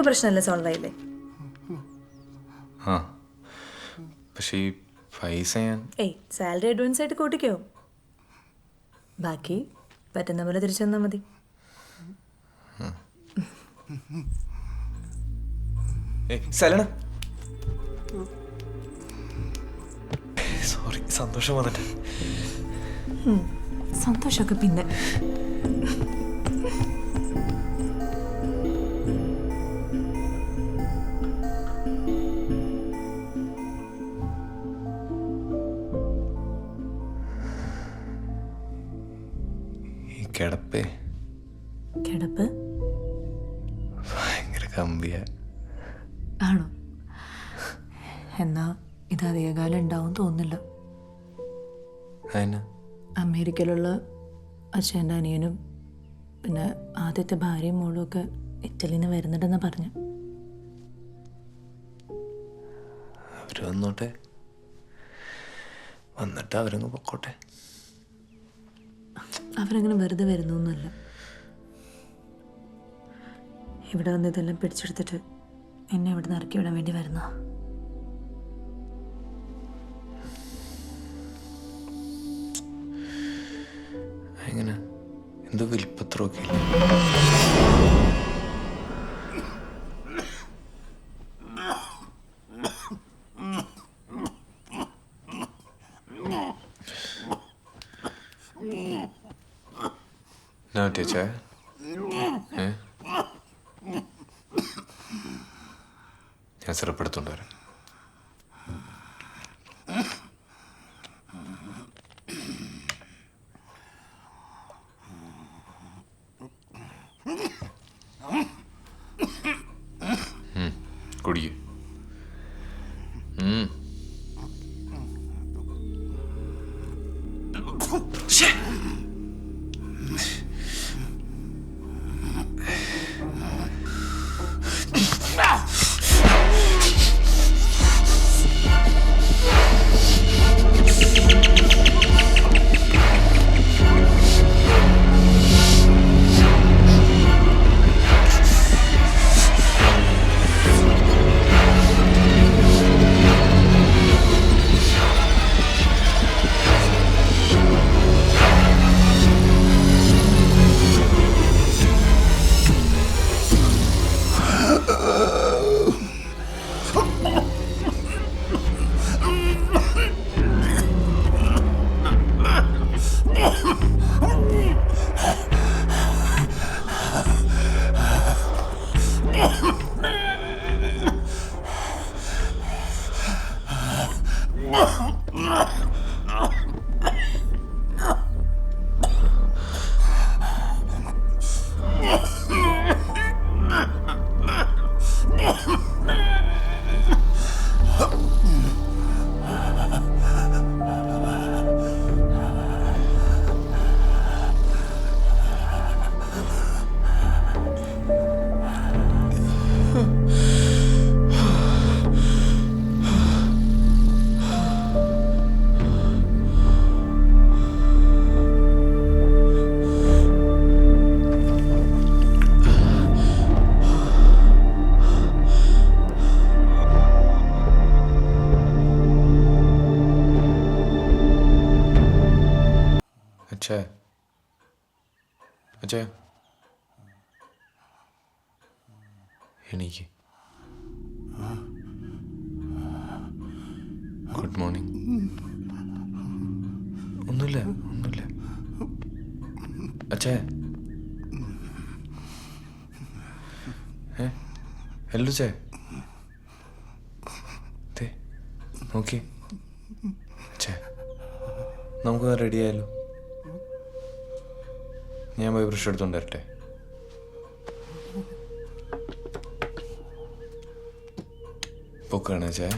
ഇപ്പൊ പ്രശ്നമല്ല, സോൾവ് ആയില്ലേ? ആ പക്ഷേ ഈ പൈസ ഞാൻ സാലറി അഡ്വാൻസ് ആയിട്ട് കൂട്ടിക്കോ, ബാക്കി പറ്റുന്ന പോലെ തിരിച്ചു തന്നാൽ മതി. സലണ സോറി, സന്തോഷം വന്നിട്ട്. സന്തോഷമൊക്കെ പിന്നെ. ഈ കിടപ്പ് ഭയങ്കര കമ്പിയ ആണോ? എന്നാ ഇത് അധികകാലം ഉണ്ടാവും തോന്നില്ല. അമേരിക്കയിലുള്ള അച്ഛൻ്റെ അനിയനും പിന്നെ ആദ്യത്തെ ഭാര്യയും മോളും ഒക്കെ ഇറ്റലിയിൽ നിന്ന് വരുന്നുണ്ടെന്ന് പറഞ്ഞു. അവര് വന്നോട്ടെ, വന്നിട്ട് അവരങ്ങ് പൊക്കോട്ടെ. അവരങ്ങനെ വെറുതെ വരുന്നൊന്നുമല്ല. ഇവിടെ വന്ന് ഇതെല്ലാം പിടിച്ചെടുത്തിട്ട് എന്നെ ഇവിടെ നിന്ന് ഇറക്കി വിടാൻ വേണ്ടി വരുന്ന. എങ്ങനെ എന്തോ വിൽപ്പത്രമൊക്കെ ചേച്ചാ. ഞാൻ സിറപ്പെടുത്തോണ്ട് വരാം. കുടിക്ക്. അച്ഛാ, അച്ഛാ എണീക്ക്. Good morning. ഒന്നുമില്ല ഒന്നുമില്ല അച്ഛാ. ഹലോ ചേ, നോക്കി ചേ, നമുക്ക് റെഡി ആയാലോ? ഞാൻ പോയി ബ്രഷ് എടുത്തോണ്ട് വരട്ടെ? പൊക്കാണ് ചേ.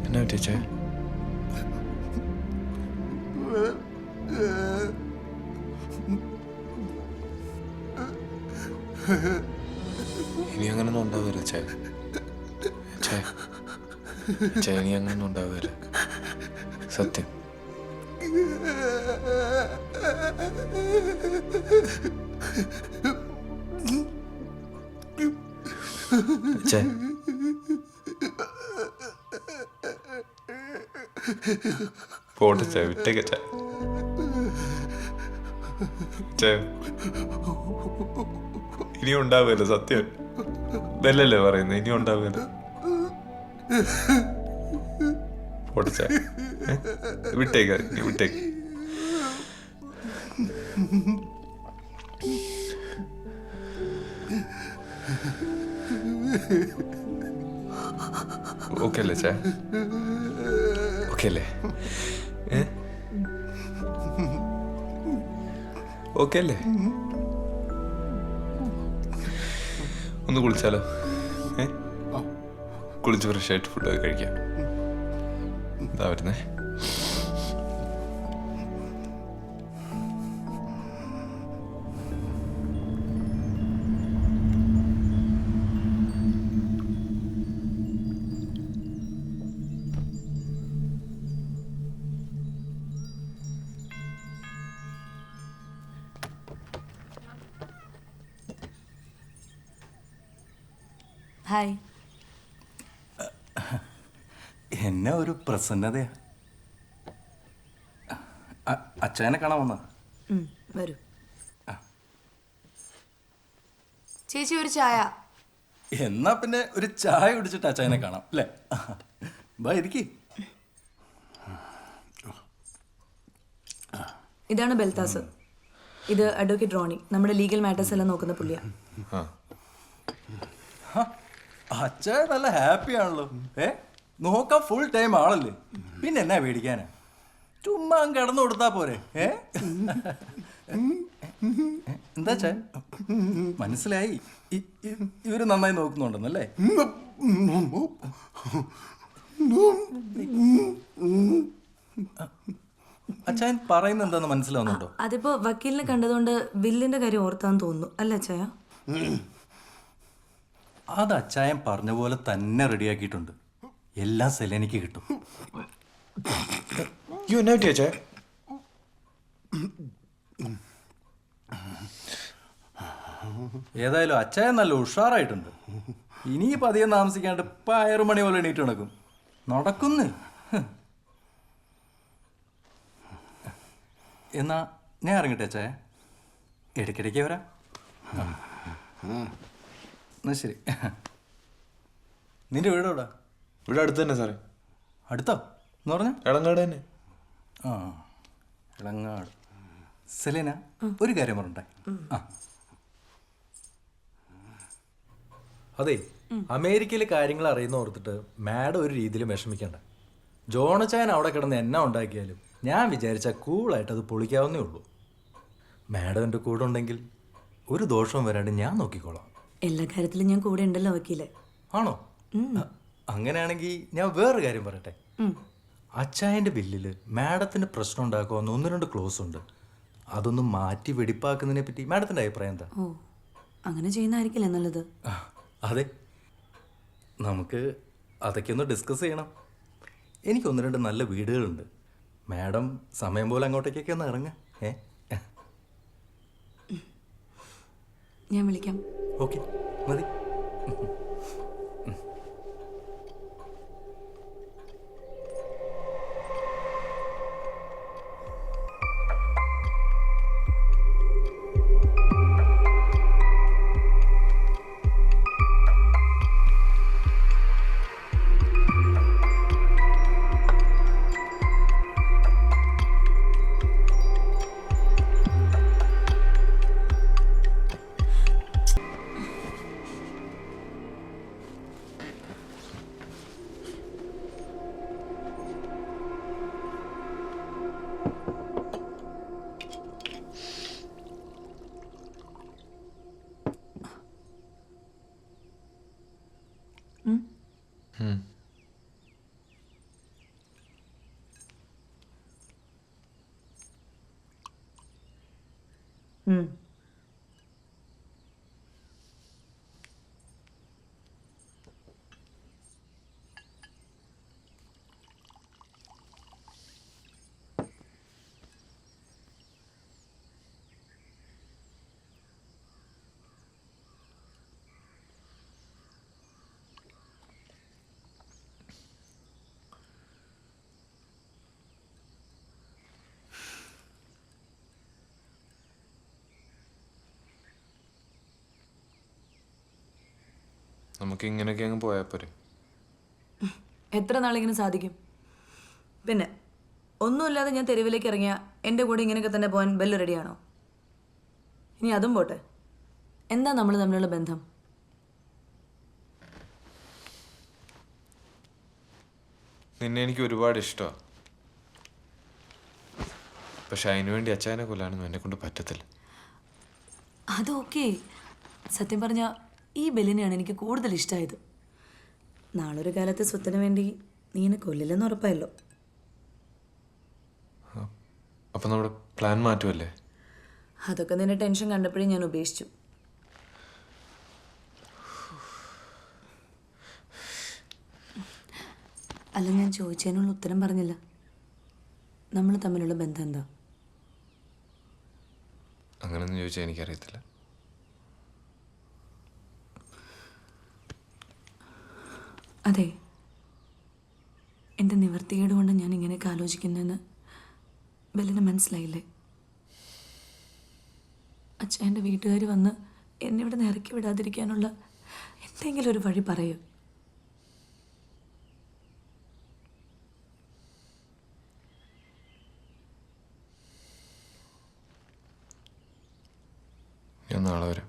എന്നാ പറ്റിയേ? ഇനി അങ്ങനൊന്നും ഉണ്ടാവില്ല ചേ. ചേ ചേ ഇനി അങ്ങനൊന്നും ഉണ്ടാവില്ല. സത്യം. ചേ പോട്ടെ ചേ, വിട്ടേക്ക് ചേ. ചേ ഇനി ഉണ്ടാവില്ല, സത്യം. ഇതല്ലല്ലേ പറയുന്നത്, ഇനി ഉണ്ടാവില്ല. പോട്ടെ ചേ, വിട്ടേക്ക്, നീ വിട്ടേക്ക്. ഓക്കെ അല്ലേ ചേ? ഓക്കെ അല്ലേ? ഓക്കെ അല്ലേ? ഒന്ന് കുളിച്ചാലോ? കുളിച്ച് ഫ്രഷ് ആയിട്ട് ഫുഡൊക്കെ കഴിക്കാം. എന്താ വരുന്നേ? ഹായ്. എന്നെ ഒരു പ്രസന്നതയാ. അച്ഛനെ കാണാൻ വന്ന. വരൂ. ചേച്ചി ഒരു ചായ. എന്നാ പിന്നെ ഒരു ചായ കുടിച്ചിട്ട് അച്ഛനെ കാണാം അല്ലേ? ബാ ഇരിക്കി. ഇതാണ് ബെൽത്താസ്. ഇത് അഡ്വക്കേറ്റ് റോണി, നമ്മുടെ ലീഗൽ മാറ്റേഴ്സ് എല്ലാം നോക്കുന്ന പുള്ളിയാ. അച്ഛൻ നല്ല ഹാപ്പി ആണല്ലോ. നോക്കാൻ ഫുൾ ടൈം ആളല്ലേ, പിന്നെ എന്നാ പേടിക്കാനാ? ചുമ്മാ കിടന്നു കൊടുത്താ പോരെ? എന്താ ചേ മനസ്സിലായി? ഇവര് നന്നായി നോക്കുന്നുണ്ടെന്നല്ലേ? അച്ഛൻ പറയുന്നത് എന്താന്ന് മനസ്സിലാവുന്നുണ്ടോ? അതിപ്പോ വക്കീലിനെ കണ്ടതുകൊണ്ട് ബില്ലിന്റെ കാര്യം ഓർത്താന്ന് തോന്നുന്നു അല്ലേ അച്ഛായ? അത് അച്ചായൻ പറഞ്ഞ പോലെ തന്നെ റെഡിയാക്കിയിട്ടുണ്ട്. എല്ലാം സെലനിക്ക് കിട്ടും. ഏതായാലും അച്ചായൻ നല്ല ഉഷാറായിട്ടുണ്ട്. ഇനിയിപ്പോൾ അധികം താമസിക്കാണ്ട് 6 മണി പോലെ എണീറ്റ് നടക്കും. നടക്കുന്നു. എന്നാ ഞാൻ ഇറങ്ങട്ടെ അച്ചായ? ഇടയ്ക്കിടയ്ക്ക് വരാം. എന്നാ ശരി. നിന്റെ വീട് എവിടെ? ഇവിടെ അടുത്ത് തന്നെ സാറേ. അടുത്തോ എന്ന് പറഞ്ഞ? എളങ്ങാട് തന്നെ. ആ എളങ്ങാട്. സെലീന, ഒരു കാര്യം പറഞ്ഞേ. അതെ, അമേരിക്കയിലെ കാര്യങ്ങൾ അറിയുന്ന ഓർത്തിട്ട് മാഡം ഒരു രീതിയിലും വിഷമിക്കണ്ട. ജോണച്ചായൻ അവിടെ കിടന്ന് എന്നാ ഉണ്ടാക്കിയാലും ഞാൻ വിചാരിച്ചാൽ കൂളായിട്ട് അത് പൊളിക്കാവുന്നേ ഉള്ളൂ. മാഡം എൻ്റെ കൂടെ ഉണ്ടെങ്കിൽ ഒരു ദോഷവും വരാണ്ട് ഞാൻ നോക്കിക്കോളാം. എല്ലാ കാര്യത്തിലും ഞാൻ കൂടെ ഉണ്ടല്ലോ വക്കീലെ. ആണോ? അങ്ങനെയാണെങ്കിൽ ഞാൻ വേറൊരു കാര്യം പറയട്ടെ. അച്ചായൻ്റെ ബില്ലിൽ മാഡത്തിന് പ്രശ്നം ഉണ്ടാക്കുമെന്ന് 1-2 ക്ലോസ് ഉണ്ട്. അതൊന്നും മാറ്റി വെടിപ്പാക്കുന്നതിനെ പറ്റി മാഡത്തിൻ്റെ അഭിപ്രായം എന്താ? ഓ, അങ്ങനെ ചെയ്യുന്നതായിരിക്കില്ലേ നല്ലത്? അതെ, നമുക്ക് അതൊക്കെ ഒന്ന് ഡിസ്കസ് ചെയ്യണം. എനിക്ക് 1-2 നല്ല വീടുകളുണ്ട്. മാഡം സമയം പോലെ അങ്ങോട്ടേക്കൊക്കെ ഒന്ന് ഇറങ്ങ. ഞാൻ വിളിക്കാം. ഓക്കെ, മതി. നമുക്ക് ഇങ്ങനെയൊക്കെ അങ്ങ് പോയാൽ പോരെ. എത്ര നാളിങ്ങനെ സാധിക്കും? പിന്നെ ഒന്നുമില്ലാതെ ഞാൻ തെരുവിലേക്ക് ഇറങ്ങിയ എൻ്റെ കൂടെ ഇങ്ങനെയൊക്കെ തന്നെ പോകാൻ ബെല്ല് റെഡിയാണോ? ഇനി അതും പോട്ടെ, എന്താ നമ്മൾ തമ്മിലുള്ള ബന്ധം? നിന്നെ എനിക്ക് ഒരുപാട് ഇഷ്ടമാണ്. പക്ഷെ അതിനു വേണ്ടി അച്ചായനെ കൊല്ലാനൊന്നും എന്നെ കൊണ്ട് പറ്റത്തില്ല. അതൊക്കെ സത്യം പറഞ്ഞാൽ ഈ ബെല്ലിനെയാണ് എനിക്ക് കൂടുതൽ ഇഷ്ടമായത്. നാളൊരു കാലത്ത് സ്വത്തിന് വേണ്ടി നീ എന്നെ കൊല്ലില്ലെന്ന് ഉറപ്പായല്ലോ. അപ്പം നമ്മുടെ പ്ലാൻ മാറ്റുമല്ലേ? അതൊക്കെ നിന്റെ ടെൻഷൻ കണ്ടപ്പോഴേ ഞാൻ ഉപേക്ഷിച്ചു. അല്ല, ഞാൻ ചോദിച്ചതിനുള്ള ഉത്തരം പറഞ്ഞില്ല. നമ്മൾ തമ്മിലുള്ള ബന്ധം എന്താ? അങ്ങനെയൊന്നും ചോദിച്ചാൽ എനിക്കറിയത്തില്ല. അതെ, എൻ്റെ നിവർത്തികേട് കൊണ്ട് ഞാൻ ഇങ്ങനെയൊക്കെ ആലോചിക്കുന്നതെന്ന് ബെല്ലിന് മനസ്സിലായില്ലേ? അച്ഛൻ്റെ വീട്ടുകാർ വന്ന് എന്നെ ഇവിടെ നിന്ന് ഇറക്കി വിടാതിരിക്കാനുള്ള എന്തെങ്കിലും ഒരു വഴി പറയൂ. ഞാൻ നാളെ വരാം.